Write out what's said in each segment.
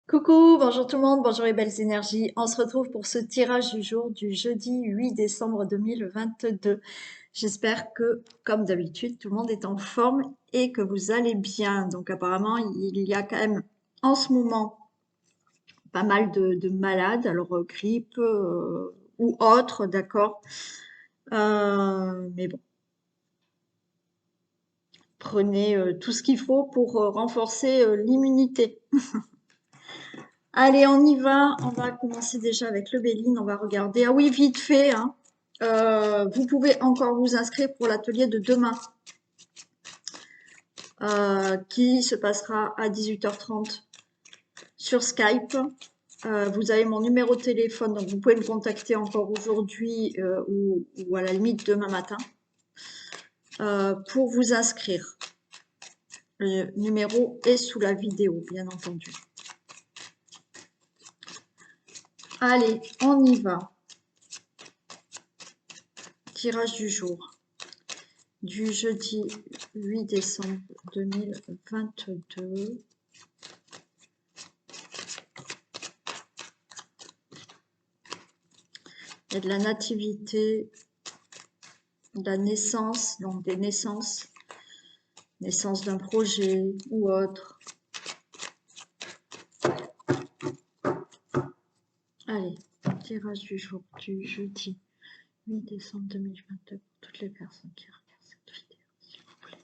Coucou, bonjour tout le monde, bonjour les belles énergies. On se retrouve pour ce tirage du jour du jeudi 8 décembre 2022. J'espère que, comme d'habitude, tout le monde est en forme et que vous allez bien. Donc apparemment, il y a quand même en ce moment pas mal de malades, alors grippe ou autre, d'accord. Mais bon, prenez tout ce qu'il faut pour renforcer l'immunité. Allez, on y va. On va commencer déjà avec le Béline. On va regarder. Ah oui, vite fait, hein. Vous pouvez encore vous inscrire pour l'atelier de demain, qui se passera à 18h30 sur Skype. Vous avez mon numéro de téléphone, donc vous pouvez me contacter encore aujourd'hui ou à la limite demain matin pour vous inscrire. Le numéro est sous la vidéo, bien entendu. Allez, on y va. Tirage du jour du jeudi 8 décembre 2022. Il y a de la nativité, de la naissance, donc des naissances, naissance d'un projet ou autre. Allez, tirage du jour du jeudi 8 décembre 2022 pour toutes les personnes qui regardent cette vidéo, s'il vous plaît.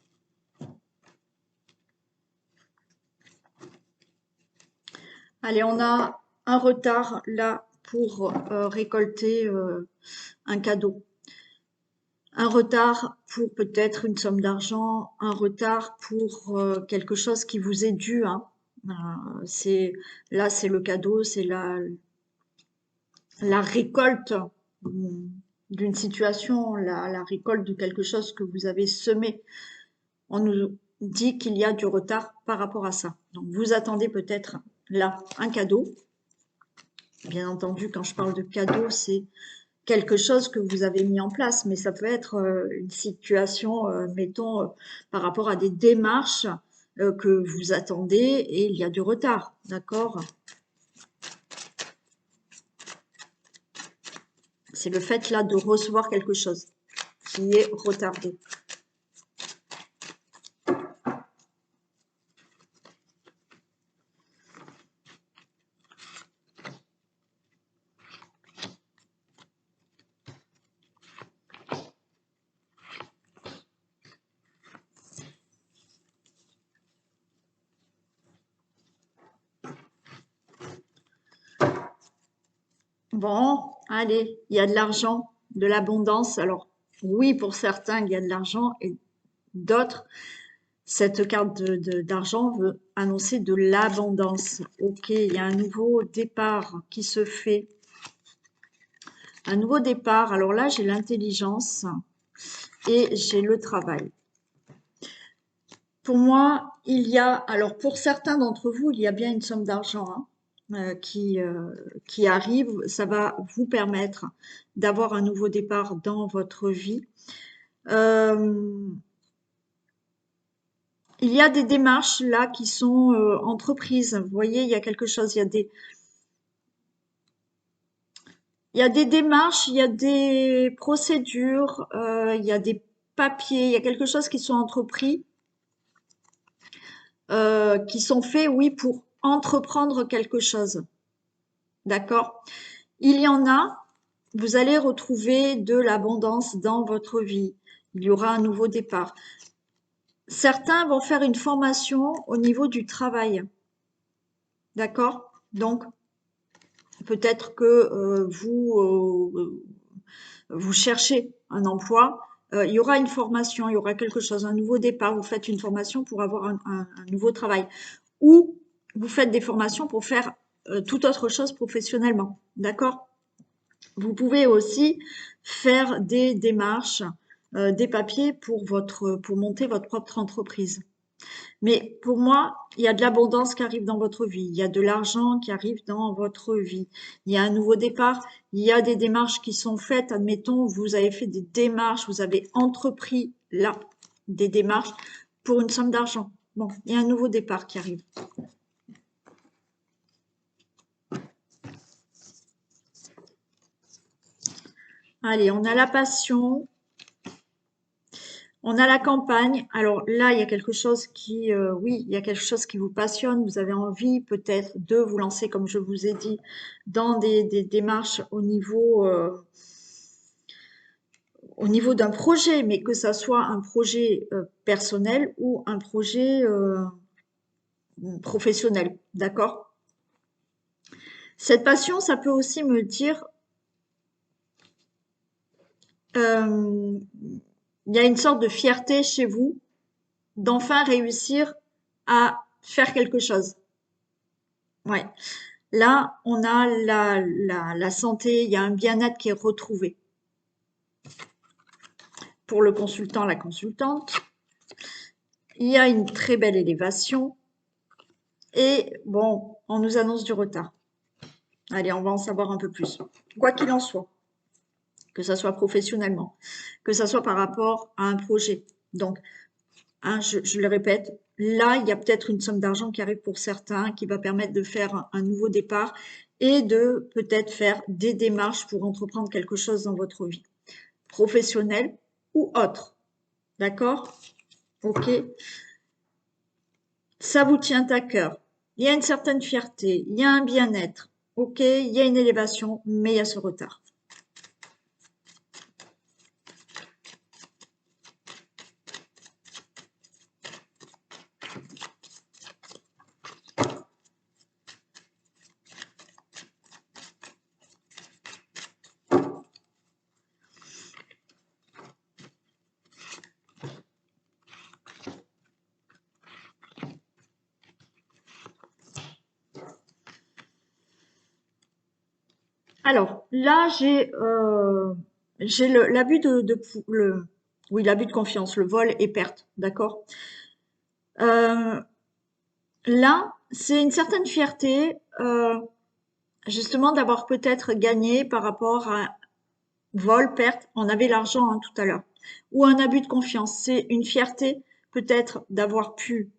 Allez, on a un retard là pour récolter un cadeau. Un retard pour peut-être une somme d'argent, un retard pour quelque chose qui vous est dû, hein. Là, c'est le cadeau, c'est la récolte d'une situation, la récolte de quelque chose que vous avez semé. On nous dit qu'il y a du retard par rapport à ça. Donc, vous attendez peut-être là un cadeau. Bien entendu, quand je parle de cadeau, c'est quelque chose que vous avez mis en place, mais ça peut être une situation, mettons, par rapport à des démarches que vous attendez et il y a du retard, d'accord? C'est le fait là de recevoir quelque chose qui est retardé. Bon, allez, il y a de l'argent, de l'abondance. Alors, oui, pour certains, il y a de l'argent et d'autres, cette carte d'argent veut annoncer de l'abondance. Ok, il y a un nouveau départ qui se fait. Un nouveau départ. Alors là, j'ai l'intelligence et j'ai le travail. Pour moi, il y a, alors pour certains d'entre vous, il y a bien une somme d'argent qui arrive. Ça va vous permettre d'avoir un nouveau départ dans votre vie. Il y a des démarches là qui sont entreprises. Vous voyez, il y a quelque chose, il y a des démarches, il y a des procédures, il y a des papiers, il y a quelque chose qui sont entrepris, qui sont faits, oui, pour entreprendre quelque chose. D'accord? Il y en a, vous allez retrouver de l'abondance dans votre vie. Il y aura un nouveau départ. Certains vont faire une formation au niveau du travail. D'accord? Donc, peut-être que vous cherchez un emploi, il y aura une formation, il y aura quelque chose, un nouveau départ. Vous faites une formation pour avoir un nouveau travail. Ou vous faites des formations pour faire toute autre chose professionnellement. D'accord? Vous pouvez aussi faire des démarches, des papiers pour monter votre propre entreprise. Mais pour moi, il y a de l'abondance qui arrive dans votre vie, il y a de l'argent qui arrive dans votre vie, il y a un nouveau départ, il y a des démarches qui sont faites. Admettons, vous avez fait des démarches, vous avez entrepris là des démarches pour une somme d'argent. Bon, il y a un nouveau départ qui arrive. Allez, on a la passion, on a la campagne. Alors là, il y a quelque chose qui, oui, il y a quelque chose qui vous passionne. Vous avez envie peut-être de vous lancer, comme je vous ai dit, dans des démarches au niveau d'un projet, mais que ça soit un projet personnel ou un projet professionnel. D'accord? Cette passion, ça peut aussi me dire, euh, il y a une sorte de fierté chez vous d'enfin réussir à faire quelque chose. Ouais. Là, on a la santé, il y a un bien-être qui est retrouvé. Pour le consultant, la consultante, il y a une très belle élévation. Et bon, on nous annonce du retard. Allez, on va en savoir un peu plus. Quoi qu'il en soit, que ça soit professionnellement, que ça soit par rapport à un projet. Donc, hein, je le répète, là, il y a peut-être une somme d'argent qui arrive pour certains, qui va permettre de faire un nouveau départ et de peut-être faire des démarches pour entreprendre quelque chose dans votre vie, professionnelle ou autre. D'accord? Ok. Ça vous tient à cœur. Il y a une certaine fierté, il y a un bien-être. Ok, il y a une élévation, mais il y a ce retard. Alors, là, j'ai l'abus oui, l'abus de confiance, le vol et perte, d'accord? Euh, Là, c'est une certaine fierté, justement, d'avoir peut-être gagné par rapport à vol, perte. On avait l'argent hein, tout à l'heure. Ou un abus de confiance. C'est une fierté peut-être d'avoir pu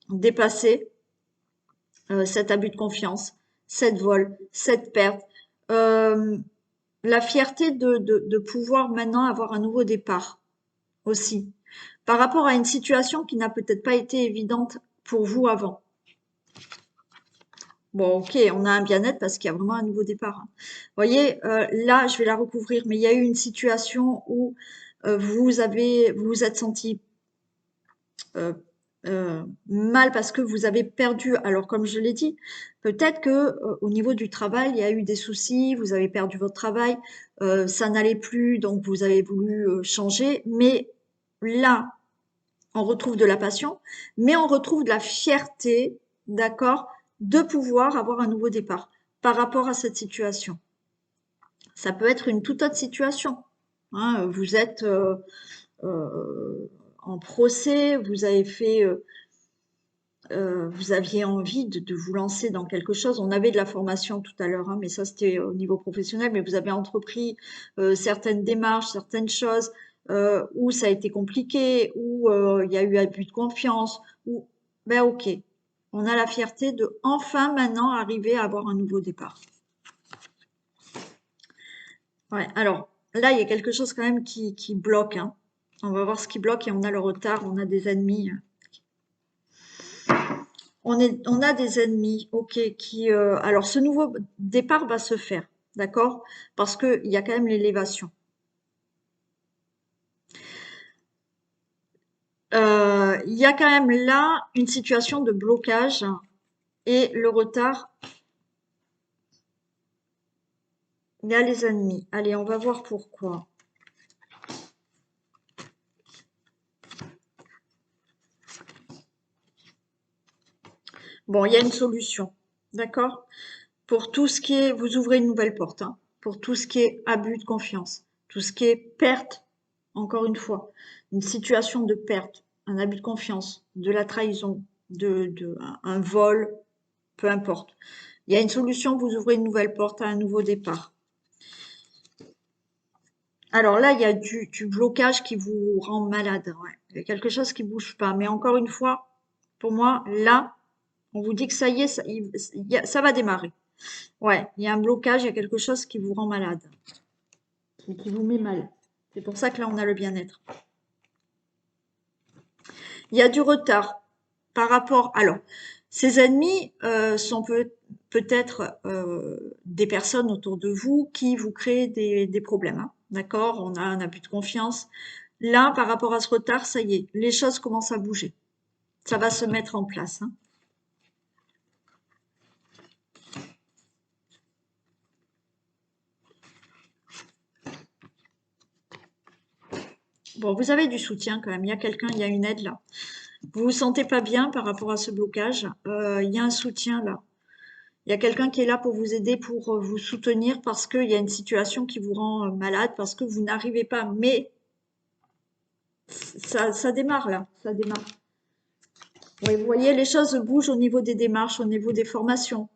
dépasser cet abus de confiance, cette vol, cette perte. Euh, la fierté de pouvoir maintenant avoir un nouveau départ aussi, par rapport à une situation qui n'a peut-être pas été évidente pour vous avant. Bon, ok, on a un bien-être parce qu'il y a vraiment un nouveau départ. Hein. Vous voyez, là, je vais la recouvrir, mais il y a eu une situation où vous vous êtes senti euh, mal parce que vous avez perdu. Alors, comme je l'ai dit, peut-être que au niveau du travail, il y a eu des soucis, vous avez perdu votre travail, ça n'allait plus, donc vous avez voulu changer. Mais là, on retrouve de la passion, mais on retrouve de la fierté, d'accord, de pouvoir avoir un nouveau départ par rapport à cette situation. Ça peut être une toute autre situation. Hein, vous êtes en procès, vous aviez envie de vous lancer dans quelque chose. On avait de la formation tout à l'heure, hein, mais ça c'était au niveau professionnel. Mais vous avez entrepris certaines démarches, certaines choses où ça a été compliqué, où il y a eu abus de confiance. Où ben ok, on a la fierté de enfin maintenant arriver à avoir un nouveau départ. Ouais. Alors là, il y a quelque chose quand même qui bloque. Hein. On va voir ce qui bloque et on a le retard, on a des ennemis. On a des ennemis, ok, alors ce nouveau départ va se faire, d'accord? Parce qu'il y a quand même l'élévation. Il y a quand même là une situation de blocage et le retard, il y a les ennemis. Allez, on va voir pourquoi. Bon, il y a une solution, d'accord? Pour tout ce qui est, vous ouvrez une nouvelle porte, hein, pour tout ce qui est abus de confiance, tout ce qui est perte, encore une fois, une situation de perte, un abus de confiance, de la trahison, un vol, peu importe. Il y a une solution, vous ouvrez une nouvelle porte à un nouveau départ. Alors là, il y a du blocage qui vous rend malade. Ouais. Il y a quelque chose qui bouge pas. Mais encore une fois, pour moi, là, on vous dit que ça y est, ça va démarrer. Ouais, il y a un blocage, il y a quelque chose qui vous rend malade. qui vous met mal. C'est pour ça que là, on a le bien-être. Il y a du retard par rapport. Alors, ces ennemis sont peut-être des personnes autour de vous qui vous créent des problèmes. Hein. D'accord? On a un abus de confiance. Là, par rapport à ce retard, ça y est, les choses commencent à bouger. Ça va se mettre en place. Hein. Bon, vous avez du soutien quand même. Il y a quelqu'un, il y a une aide là. Vous vous sentez pas bien par rapport à ce blocage. Il y a un soutien là. Il y a quelqu'un qui est là pour vous aider, pour vous soutenir parce qu'il y a une situation qui vous rend malade, parce que vous n'arrivez pas. Mais ça démarre là, ça démarre. Oui, vous voyez, les choses bougent au niveau des démarches, au niveau des formations.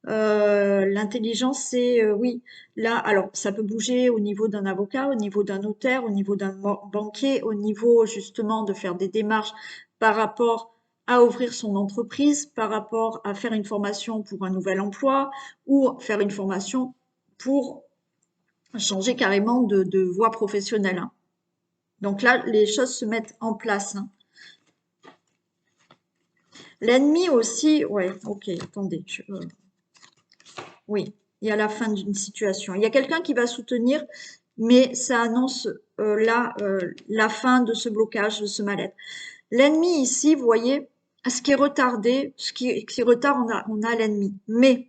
L'intelligence, c'est oui. Là, alors, ça peut bouger au niveau d'un avocat, au niveau d'un notaire, au niveau d'un banquier, au niveau justement de faire des démarches par rapport à ouvrir son entreprise, par rapport à faire une formation pour un nouvel emploi ou faire une formation pour changer carrément de voie professionnelle. Hein. Donc là, les choses se mettent en place. Hein. L'ennemi aussi, ouais, ok, attendez, oui, il y a la fin d'une situation. Il y a quelqu'un qui va soutenir, mais ça annonce là la fin de ce blocage, de ce mal-être. L'ennemi ici, vous voyez, ce qui est retardé, ce qui est retard, on a l'ennemi. Mais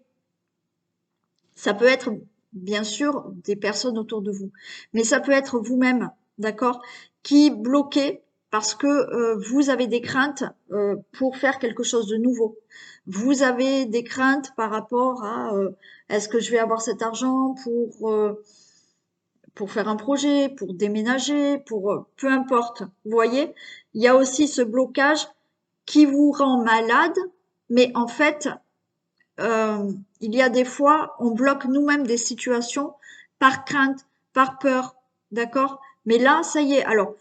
ça peut être bien sûr des personnes autour de vous, mais ça peut être vous-même, d'accord, qui bloquez parce que vous avez des craintes pour faire quelque chose de nouveau. Vous avez des craintes par rapport à est-ce que je vais avoir cet argent pour faire un projet, pour déménager, pour peu importe. Vous voyez, il y a aussi ce blocage qui vous rend malade, mais en fait, il y a des fois, on bloque nous-mêmes des situations par crainte, par peur, d'accord? Mais là, ça y est. Alors,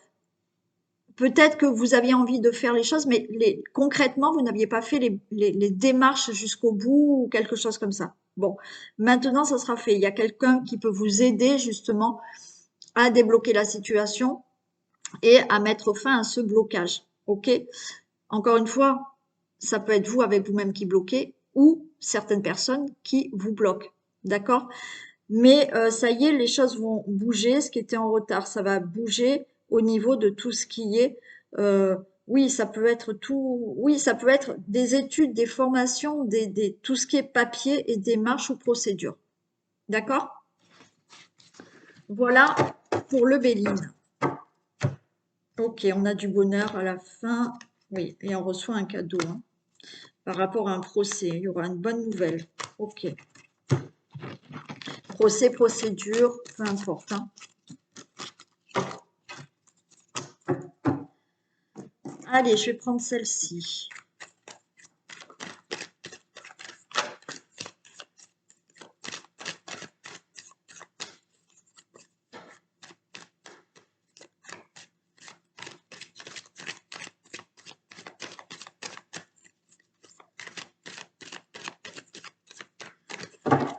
peut-être que vous aviez envie de faire les choses, mais concrètement, vous n'aviez pas fait les démarches jusqu'au bout ou quelque chose comme ça. Bon, maintenant, ça sera fait. Il y a quelqu'un qui peut vous aider justement à débloquer la situation et à mettre fin à ce blocage. OK? Encore une fois, ça peut être vous avec vous-même qui bloquez ou certaines personnes qui vous bloquent. D'accord? Mais ça y est, les choses vont bouger. Ce qui était en retard, ça va bouger au niveau de tout ce qui est. euh, oui, ça peut être tout. Oui, ça peut être des études, des formations, tout ce qui est papier et démarches ou procédures. D'accord? Voilà pour le Béline. Ok, on a du bonheur à la fin. Oui, et on reçoit un cadeau hein, par rapport à un procès. Il y aura une bonne nouvelle. Ok. Procès, procédure, peu importe. Hein. Allez, je vais prendre celle-ci.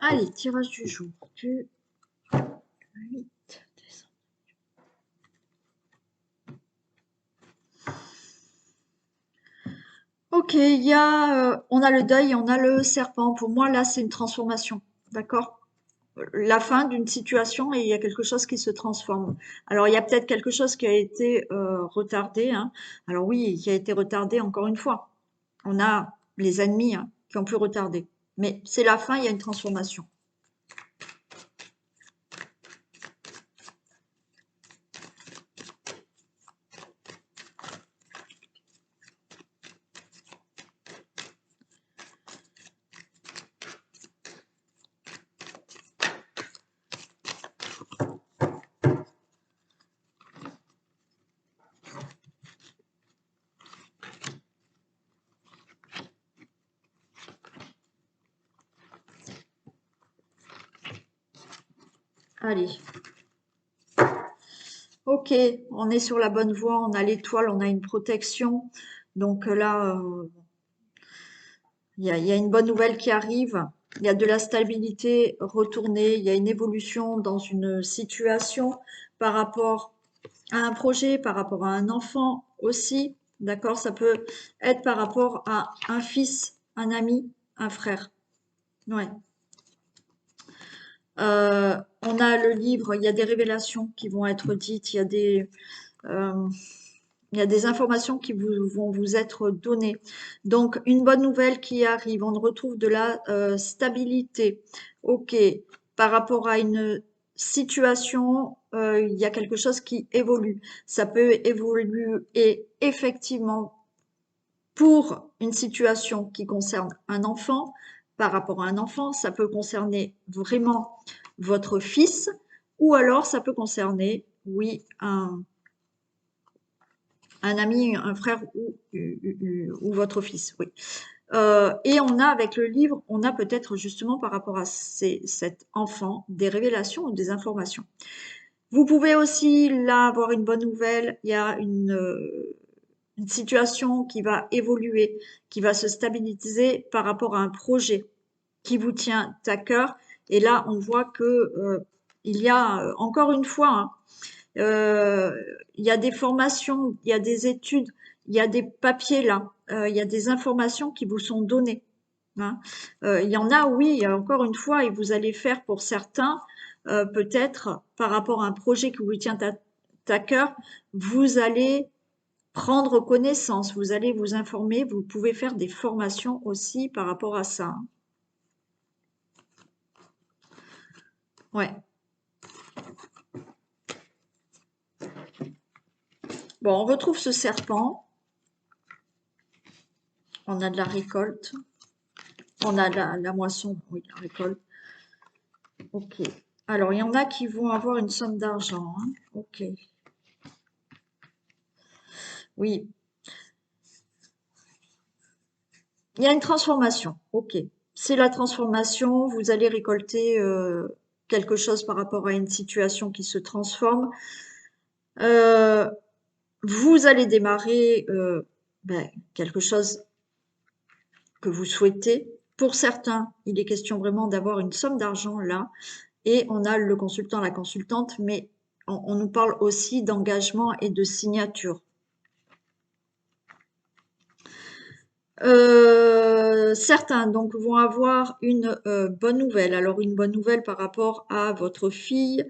Allez, tirage du jour. Du 8 décembre. Ok, on a le deuil et on a le serpent. Pour moi, là, c'est une transformation. D'accord? La fin d'une situation et il y a quelque chose qui se transforme. Alors, il y a peut-être quelque chose qui a été retardé. Hein. Alors oui, qui a été retardé encore une fois. On a les ennemis hein, qui ont pu retarder. Mais c'est la fin, il y a une transformation. Allez. Ok, on est sur la bonne voie, on a l'étoile, on a une protection. Donc là, il y a une bonne nouvelle qui arrive. Il y a de la stabilité retournée, il y a une évolution dans une situation par rapport à un projet, par rapport à un enfant aussi, d'accord? Ça peut être par rapport à un fils, un ami, un frère. Ouais. On a le livre, il y a des révélations qui vont être dites, euh, il y a des informations qui vont vous être données. Donc, une bonne nouvelle qui arrive, on retrouve de la stabilité. Ok, par rapport à une situation, il y a quelque chose qui évolue. Ça peut évoluer et effectivement pour une situation qui concerne un enfant, par rapport à un enfant, ça peut concerner vraiment votre fils ou alors ça peut concerner, oui, un ami, un frère ou votre fils, oui. Et on a avec le livre, on a peut-être justement par rapport à cet enfant des révélations ou des informations. Vous pouvez aussi là avoir une bonne nouvelle, il y a une situation qui va évoluer, qui va se stabiliser par rapport à un projet qui vous tient à cœur. Et là, on voit que il y a encore une fois, hein, il y a des formations, il y a des études, il y a des papiers là, il y a des informations qui vous sont données. Hein. Il y en a, oui, encore une fois, et vous allez faire pour certains, peut-être par rapport à un projet qui vous tient à cœur, vous allez prendre connaissance, vous allez vous informer, vous pouvez faire des formations aussi par rapport à ça. Hein. Ouais. Bon, on retrouve ce serpent. On a de la récolte. On a la moisson, oui, la récolte. Ok. Alors, il y en a qui vont avoir une somme d'argent. Hein. Ok. Oui. Il y a une transformation. Ok. C'est la transformation. Vous allez récolter quelque chose par rapport à une situation qui se transforme. Euh, vous allez démarrer quelque chose que vous souhaitez. Pour certains, il est question vraiment d'avoir une somme d'argent là. Et on a le consultant, la consultante, mais on nous parle aussi d'engagement et de signature. Certains donc vont avoir une bonne nouvelle. Alors une bonne nouvelle par rapport à votre fille,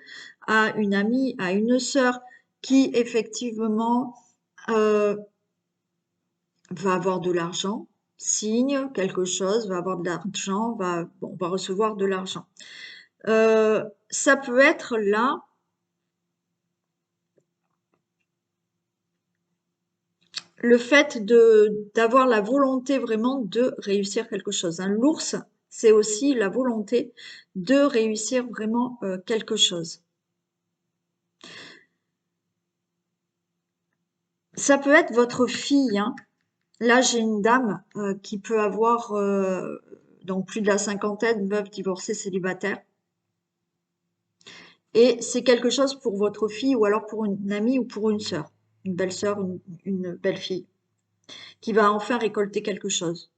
à une amie, à une sœur qui effectivement va avoir de l'argent, signe quelque chose, va avoir de l'argent, va recevoir de l'argent. Ça peut être là le fait d'avoir la volonté vraiment de réussir quelque chose. Hein. L'ours, c'est aussi la volonté de réussir vraiment quelque chose. Ça peut être votre fille. Hein. Là, j'ai une dame qui peut avoir donc plus de la cinquantaine, veuve, divorcée, célibataire. Et c'est quelque chose pour votre fille ou alors pour une amie ou pour une sœur, une belle sœur, une belle fille, qui va enfin récolter quelque chose.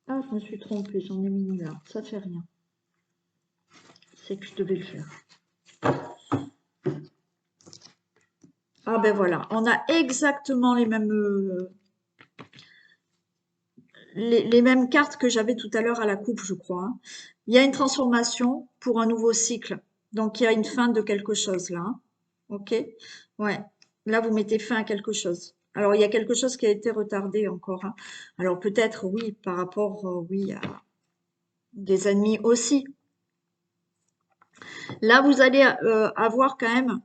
Ah, je me suis trompée, j'en ai mis une là, ça fait rien. C'est que je devais le faire. Ah ben voilà, on a exactement les mêmes cartes que j'avais tout à l'heure à la coupe, je crois. Hein. Il y a une transformation pour un nouveau cycle. Donc il y a une fin de quelque chose là. Hein. Ok? Ouais. Là, vous mettez fin à quelque chose. Alors, il y a quelque chose qui a été retardé encore. Hein. Alors, peut-être, oui, par rapport, oui, à des ennemis aussi. Là, vous allez avoir quand même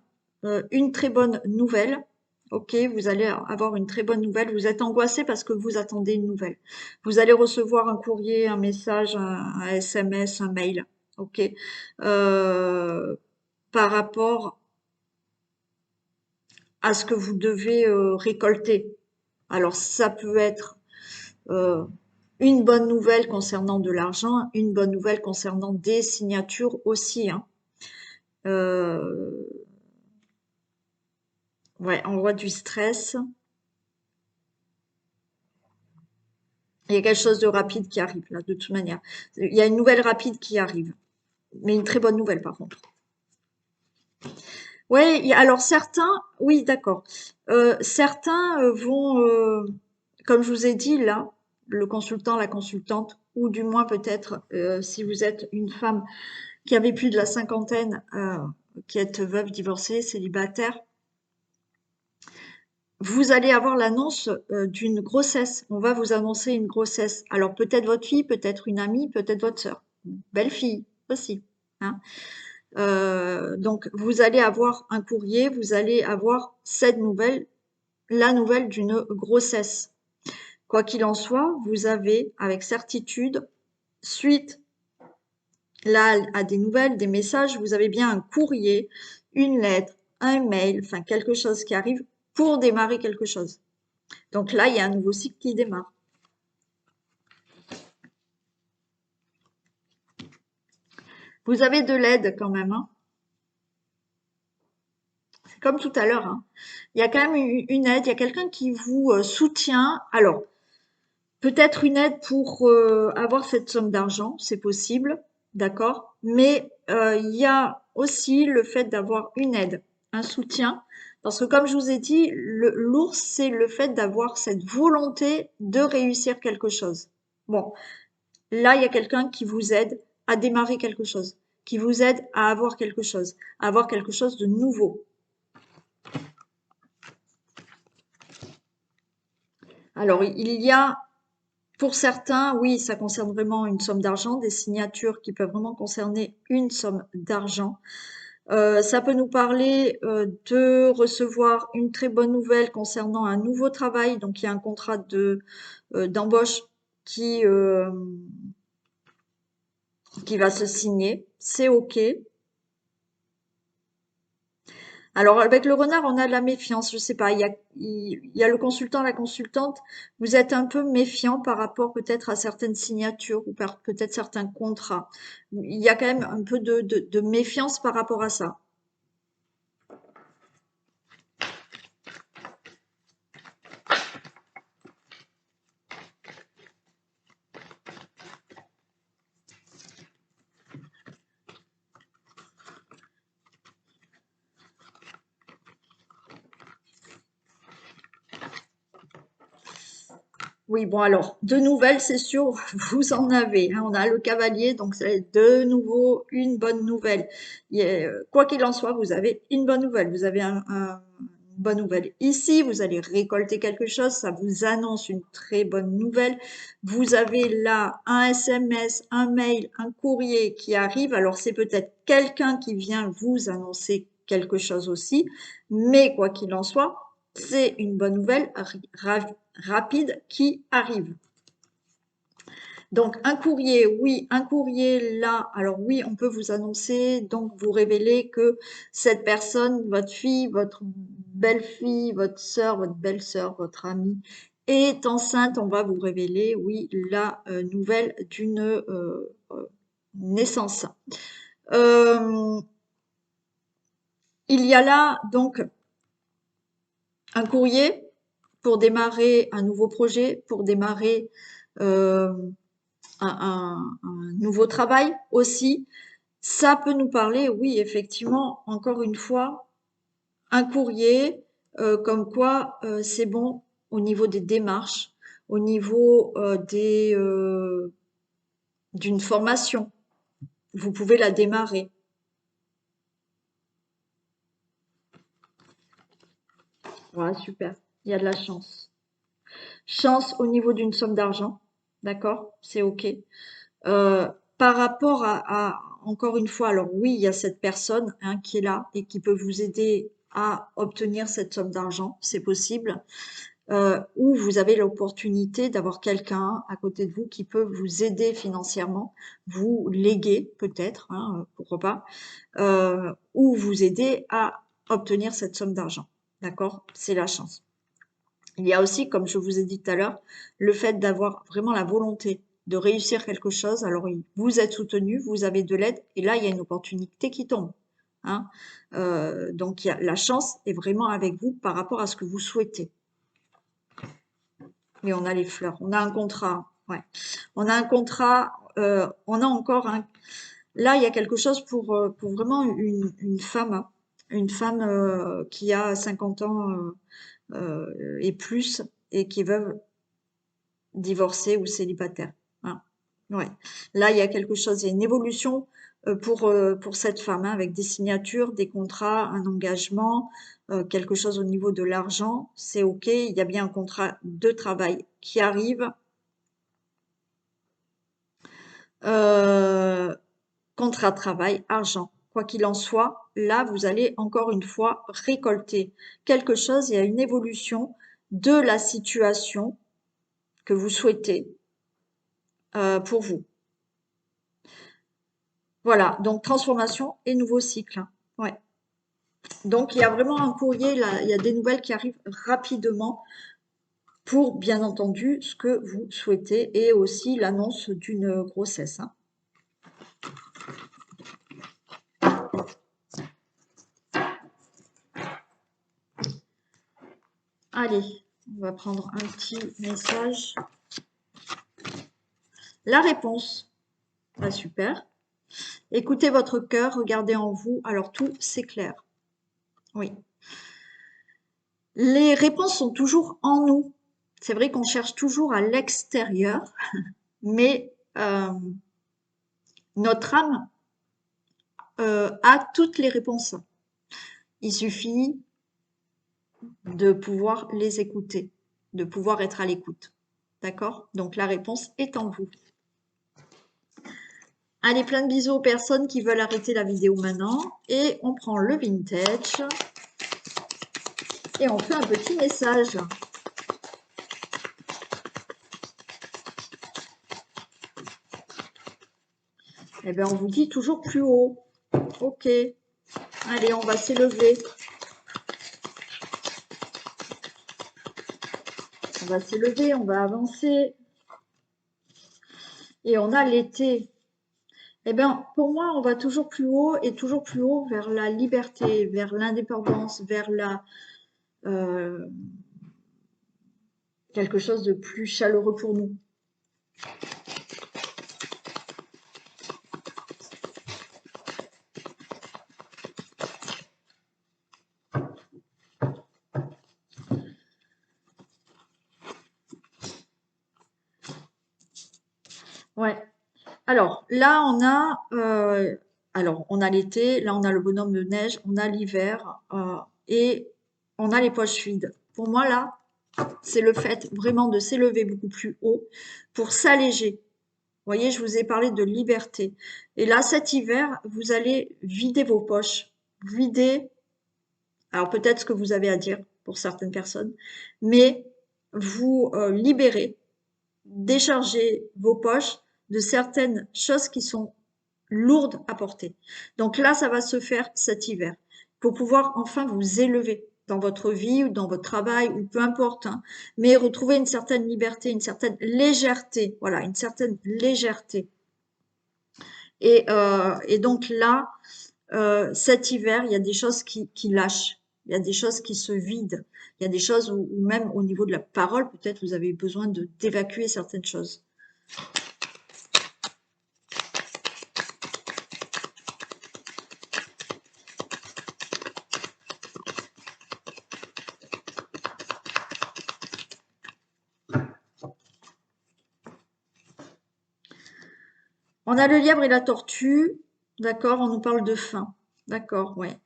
une très bonne nouvelle. Ok, vous allez avoir une très bonne nouvelle. Vous êtes angoissé parce que vous attendez une nouvelle. Vous allez recevoir un courrier, un message, un SMS, un mail. Ok. par rapport à ce que vous devez récolter. Alors ça peut être euh, une bonne nouvelle concernant de l'argent, une bonne nouvelle concernant des signatures aussi, hein. Euh, ouais, on voit du stress. Il y a quelque chose de rapide qui arrive là, de toute manière. Il y a une nouvelle rapide qui arrive, mais une très bonne nouvelle par contre. Ouais, alors certains, oui, d'accord. Certains vont, comme je vous ai dit là, le consultant, la consultante, ou du moins peut-être si vous êtes une femme qui avait plus de la cinquantaine, qui êtes veuve, divorcée, célibataire, vous allez avoir l'annonce d'une grossesse. On va vous annoncer une grossesse. Alors peut-être votre fille, peut-être une amie, peut-être votre sœur. Belle-fille aussi, hein. Donc vous allez avoir un courrier, vous allez avoir cette nouvelle, la nouvelle d'une grossesse. Quoi qu'il en soit, vous avez avec certitude, suite là à des nouvelles, des messages, vous avez bien un courrier, une lettre, un mail, enfin quelque chose qui arrive pour démarrer quelque chose. Donc là, il y a un nouveau cycle qui démarre. Vous avez de l'aide quand même, hein. C'est comme tout à l'heure, hein. Il y a quand même une aide, il y a quelqu'un qui vous soutient. Alors, peut-être une aide pour avoir cette somme d'argent, c'est possible, d'accord. Mais il y a aussi le fait d'avoir une aide, un soutien. Parce que comme je vous ai dit, l'ours, c'est le fait d'avoir cette volonté de réussir quelque chose. Bon, là, il y a quelqu'un qui vous aide à démarrer quelque chose, qui vous aide à avoir quelque chose de nouveau. Alors, il y a, pour certains, oui, ça concerne vraiment une somme d'argent, des signatures qui peuvent vraiment concerner une somme d'argent. Ça peut nous parler de recevoir une très bonne nouvelle concernant un nouveau travail. Donc, il y a un contrat d'embauche qui va se signer. C'est OK. Alors avec le renard, on a de la méfiance, je sais pas, il y a le consultant, la consultante, vous êtes un peu méfiant par rapport peut-être à certaines signatures ou peut-être certains contrats. Il y a quand même un peu de méfiance par rapport à ça. Oui, bon alors, de nouvelles, c'est sûr, vous en avez, hein. On a le cavalier, donc c'est de nouveau une bonne nouvelle. Quoi qu'il en soit, vous avez une bonne nouvelle. Vous avez une bonne nouvelle ici, vous allez récolter quelque chose, ça vous annonce une très bonne nouvelle. Vous avez là un SMS, un mail, un courrier qui arrive. Alors c'est peut-être quelqu'un qui vient vous annoncer quelque chose aussi, mais quoi qu'il en soit, c'est une bonne nouvelle rapide qui arrive. Donc un courrier, oui, un courrier là, alors oui, on peut vous annoncer, donc vous révéler que cette personne, votre fille, votre belle-fille, votre sœur, votre belle-sœur, votre amie est enceinte, on va vous révéler, oui, la nouvelle d'une naissance. Euh, il y a là donc un courrier pour démarrer un nouveau projet, pour démarrer euh, un nouveau travail aussi. Ça peut nous parler, oui, effectivement, encore une fois, un courrier, comme quoi c'est bon au niveau des démarches, au niveau d'une formation. Vous pouvez la démarrer. Voilà, super. Il y a de la chance. Chance au niveau d'une somme d'argent, d'accord? C'est OK. Par rapport encore une fois, alors oui, il y a cette personne hein, qui est là et qui peut vous aider à obtenir cette somme d'argent, c'est possible. où vous avez l'opportunité d'avoir quelqu'un à côté de vous qui peut vous aider financièrement, vous léguer peut-être, hein, pourquoi pas, ou vous aider à obtenir cette somme d'argent. D'accord? C'est la chance. Il y a aussi, comme je vous ai dit tout à l'heure, le fait d'avoir vraiment la volonté de réussir quelque chose. Alors, vous êtes soutenu, vous avez de l'aide, et là, il y a une opportunité qui tombe. Hein. Donc, la chance est vraiment avec vous par rapport à ce que vous souhaitez. Et on a les fleurs, on a un contrat, ouais. On a un contrat, on a encore un... Là, il y a quelque chose pour vraiment une femme qui a 50 ans et plus, et qui veut divorcer ou célibataire. Hein. Ouais. Là, il y a quelque chose, il y a une évolution pour cette femme, hein, avec des signatures, des contrats, un engagement, quelque chose au niveau de l'argent, c'est OK. Il y a bien un contrat de travail qui arrive. Contrat de travail, argent. Quoi qu'il en soit, là, vous allez encore une fois récolter quelque chose. Il y a une évolution de la situation que vous souhaitez pour vous. Voilà, donc transformation et nouveau cycle. Hein. Ouais. Donc il y a vraiment un courrier, là, il y a des nouvelles qui arrivent rapidement pour, bien entendu, ce que vous souhaitez et aussi l'annonce d'une grossesse. Hein. Allez, on va prendre un petit message. La réponse. Ah, super. Écoutez votre cœur, regardez en vous. Alors tout s'éclaire. Oui. Les réponses sont toujours en nous. C'est vrai qu'on cherche toujours à l'extérieur, mais notre âme a toutes les réponses. Il suffit de pouvoir les écouter, de pouvoir être à l'écoute. D'accord? Donc la réponse est en vous. Allez, plein de bisous aux personnes qui veulent arrêter la vidéo maintenant. Et on prend le vintage. Et on fait un petit message. Eh bien, on vous dit toujours plus haut. Ok. Allez, on va s'élever. On va s'élever, on va avancer. Et on a l'été. Eh bien, pour moi, on va toujours plus haut et toujours plus haut vers la liberté, vers l'indépendance, vers la quelque chose de plus chaleureux pour nous. Ouais. Alors, là, on a l'été, là, on a le bonhomme de neige, on a l'hiver et on a les poches vides. Pour moi, là, c'est le fait vraiment de s'élever beaucoup plus haut pour s'alléger. Vous voyez, je vous ai parlé de liberté. Et là, cet hiver, vous allez vider vos poches, vider, alors peut-être ce que vous avez à dire pour certaines personnes, mais vous libérer, décharger vos poches de certaines choses qui sont lourdes à porter. Donc là, ça va se faire cet hiver pour pouvoir enfin vous élever dans votre vie ou dans votre travail ou peu importe, hein, mais retrouver une certaine liberté, une certaine légèreté, voilà, une certaine légèreté. Et donc là, cet hiver, il y a des choses qui lâchent, il y a des choses qui se vident, il y a des choses où même au niveau de la parole, peut-être vous avez besoin d'évacuer certaines choses. On a le lièvre et la tortue, d'accord, on nous parle de faim, d'accord, ouais.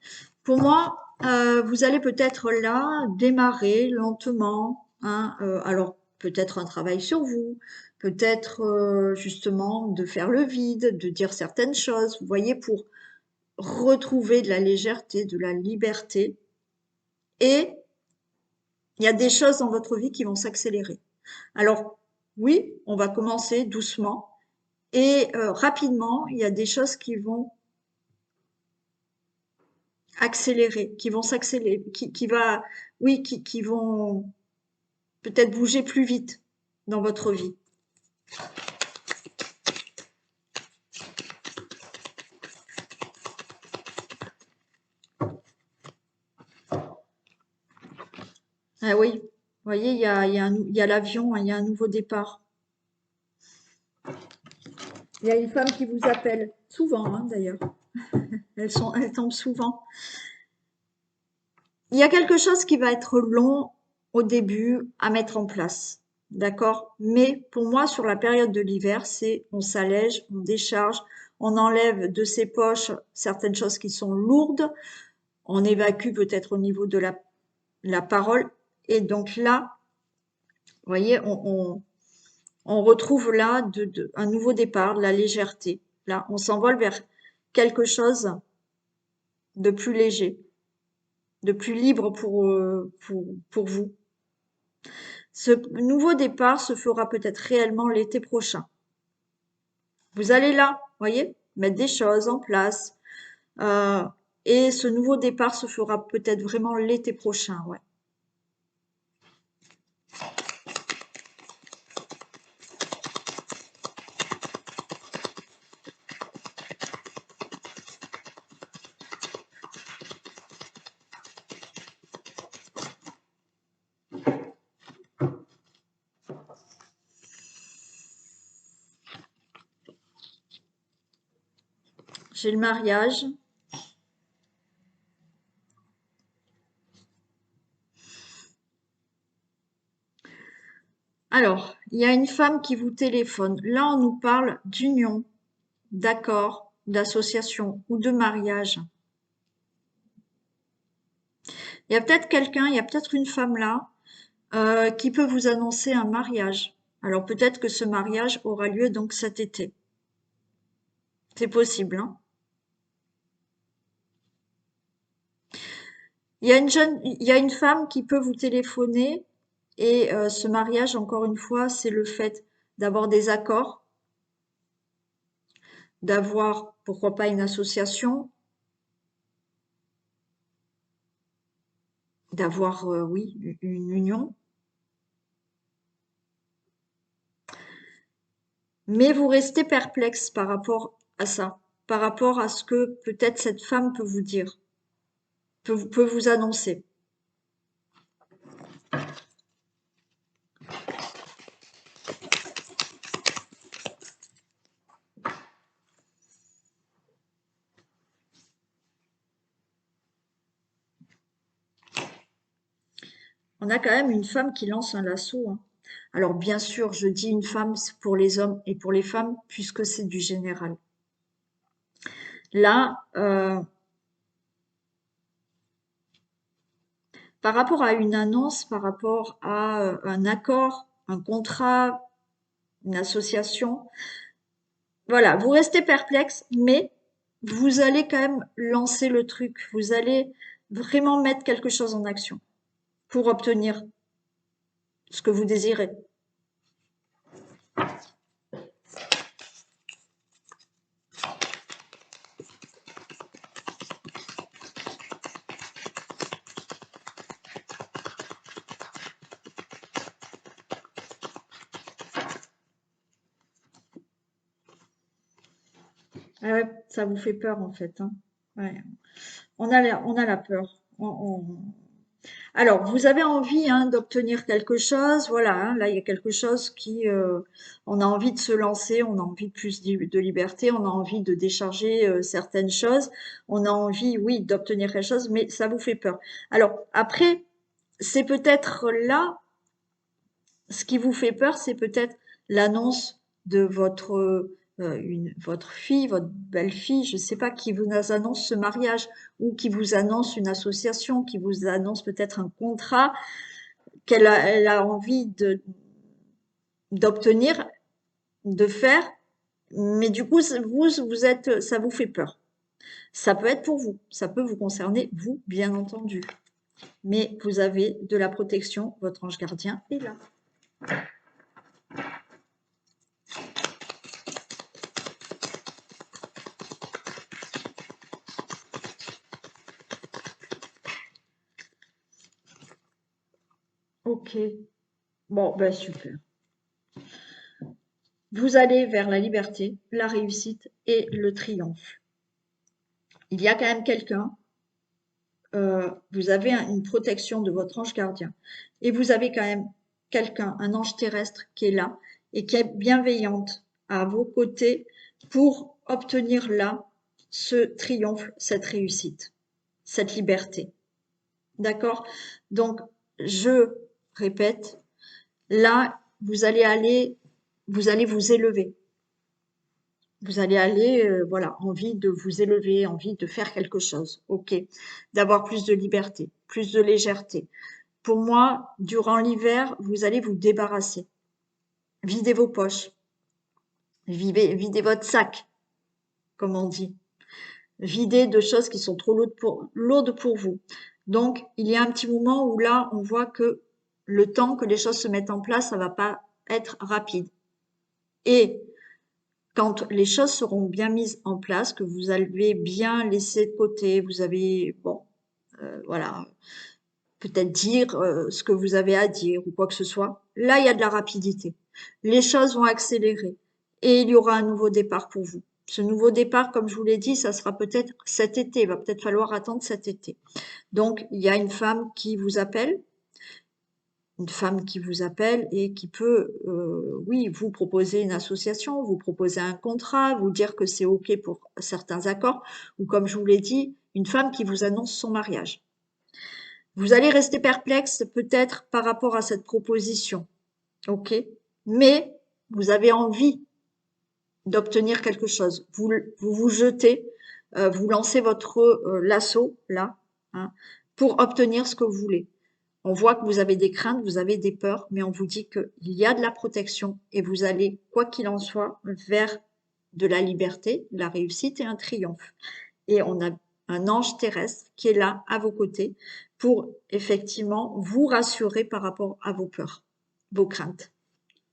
Pour moi, vous allez peut-être là démarrer lentement, hein, alors peut-être un travail sur vous, peut-être justement de faire le vide, de dire certaines choses, vous voyez, pour retrouver de la légèreté, de la liberté et Il y a des choses dans votre vie qui vont s'accélérer. Alors, oui, on va commencer doucement et rapidement, il y a des choses qui vont accélérer, qui vont s'accélérer, oui, qui vont peut-être bouger plus vite dans votre vie. Ah oui, vous voyez, il y a l'avion, hein, il y a un nouveau départ. Il y a une femme qui vous appelle, souvent hein, d'ailleurs, elles tombent souvent. Il y a quelque chose qui va être long au début à mettre en place, d'accord? Mais pour moi, sur la période de l'hiver, c'est on s'allège, on décharge, on enlève de ses poches certaines choses qui sont lourdes, on évacue peut-être au niveau de la parole. Et donc là, vous voyez, on retrouve là un nouveau départ, de la légèreté. Là, on s'envole vers quelque chose de plus léger, de plus libre pour vous. Ce nouveau départ se fera peut-être réellement l'été prochain. Vous allez là, voyez, mettre des choses en place. euh, et ce nouveau départ se fera peut-être vraiment l'été prochain, ouais. J'ai le mariage. Alors, il y a une femme qui vous téléphone. Là, on nous parle d'union, d'accord, d'association ou de mariage. Il y a peut-être quelqu'un, il y a peut-être une femme là qui peut vous annoncer un mariage. Alors peut-être que ce mariage aura lieu donc cet été. C'est possible, hein. Il y a une femme qui peut vous téléphoner et ce mariage, encore une fois, c'est le fait d'avoir des accords, d'avoir, pourquoi pas, une association, d'avoir, oui, une union. Mais vous restez perplexe par rapport à ça, par rapport à ce que peut-être cette femme peut vous dire, peut vous annoncer. On a quand même une femme qui lance un lasso, hein. Alors bien sûr, je dis une femme pour les hommes et pour les femmes, puisque c'est du général. Là, par rapport à une annonce, par rapport à un accord, un contrat, une association, voilà, vous restez perplexe, mais vous allez quand même lancer le truc. Vous allez vraiment mettre quelque chose en action pour obtenir ce que vous désirez. Ah ouais, ça vous fait peur en fait, hein. Ouais. On a la peur. Alors, vous avez envie hein, d'obtenir quelque chose, voilà, hein, là il y a quelque chose qui, on a envie de se lancer, on a envie de plus de liberté, on a envie de décharger certaines choses, on a envie, oui, d'obtenir quelque chose, mais ça vous fait peur. Alors, après, c'est peut-être là, ce qui vous fait peur, c'est peut-être l'annonce de votre fille, votre belle-fille, je ne sais pas, qui vous annonce ce mariage ou qui vous annonce une association, qui vous annonce peut-être un contrat elle a envie d'obtenir, de faire, mais du coup, ça vous fait peur. Ça peut être pour vous, ça peut vous concerner, vous, bien entendu. mais vous avez de la protection, votre ange gardien est là. Ok, bon, ben super. Vous allez vers la liberté, la réussite et le triomphe. Il y a quand même quelqu'un, vous avez une protection de votre ange gardien et vous avez quand même quelqu'un, un ange terrestre qui est là et qui est bienveillante à vos côtés pour obtenir là ce triomphe, cette réussite, cette liberté. D'accord? Donc, je répète, là, vous allez vous élever. Vous allez aller, voilà, envie de vous élever, envie de faire quelque chose, ok, d'avoir plus de liberté, plus de légèreté. Pour moi, durant l'hiver, vous allez vous débarrasser. Videz vos poches, videz votre sac, comme on dit. Videz de choses qui sont trop lourdes pour vous. Donc, il y a un petit moment où là, on voit que le temps que les choses se mettent en place, ça va pas être rapide. Et quand les choses seront bien mises en place, que vous avez bien laissé de côté, vous avez, bon, voilà, peut-être dire ce que vous avez à dire ou quoi que ce soit, là, il y a de la rapidité. Les choses vont accélérer et il y aura un nouveau départ pour vous. Ce nouveau départ, comme je vous l'ai dit, ça sera peut-être cet été, il va peut-être falloir attendre cet été. Donc, il y a une femme qui vous appelle, et qui peut, oui, vous proposer une association, vous proposer un contrat, vous dire que c'est OK pour certains accords, ou comme je vous l'ai dit, une femme qui vous annonce son mariage. Vous allez rester perplexe peut-être par rapport à cette proposition, OK? Mais vous avez envie d'obtenir quelque chose. Vous jetez, vous lancez votre lasso là, hein, pour obtenir ce que vous voulez. On voit que vous avez des craintes, vous avez des peurs, mais on vous dit qu'il y a de la protection et vous allez, quoi qu'il en soit, vers de la liberté, de la réussite et un triomphe. Et on a un ange terrestre qui est là à vos côtés pour effectivement vous rassurer par rapport à vos peurs, vos craintes.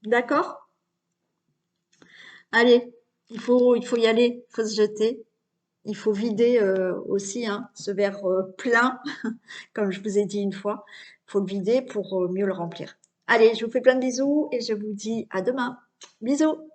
D'accord? Allez, il faut y aller, il faut se jeter. Il faut vider aussi hein, ce verre plein, comme je vous ai dit une fois. Il faut le vider pour mieux le remplir. Allez, je vous fais plein de bisous et je vous dis à demain. Bisous!